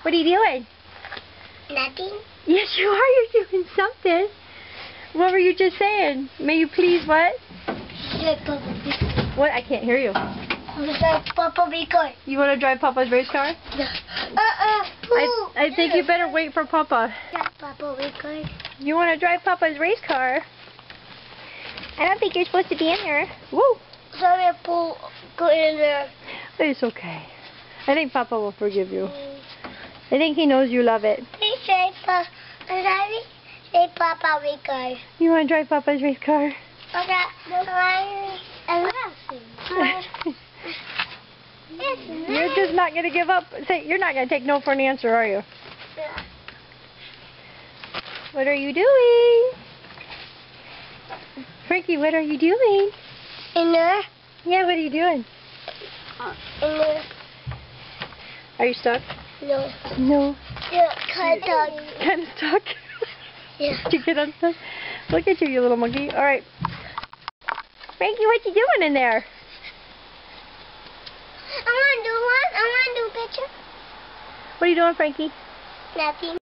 What are you doing? Nothing. Yes, you are. You're doing something. What were you just saying? May you please what? What? I can't hear you. Papa, be good. You want to drive Papa's race car? I think you better wait for Papa. Papa, be good. You want to drive Papa's race car? I don't think you're supposed to be in there. Woo! Sorry, go in there. It's okay. I think Papa will forgive you. I think he knows you love it. Please say, Papa, be good. You want to drive Papa's race car? You're just not going to give up. Say, you're not going to take no for an answer, are you? What are you doing? Frankie, what are you doing? In there? Yeah, what are you doing? In there. Are you stuck? No. No. Yeah, kind of stuck. Kind of stuck? Yeah. Did you get unstuck? Look at you, you little monkey. All right. Frankie, what you doing in there? I want to do one. I want to do a picture. What are you doing, Frankie? Nothing.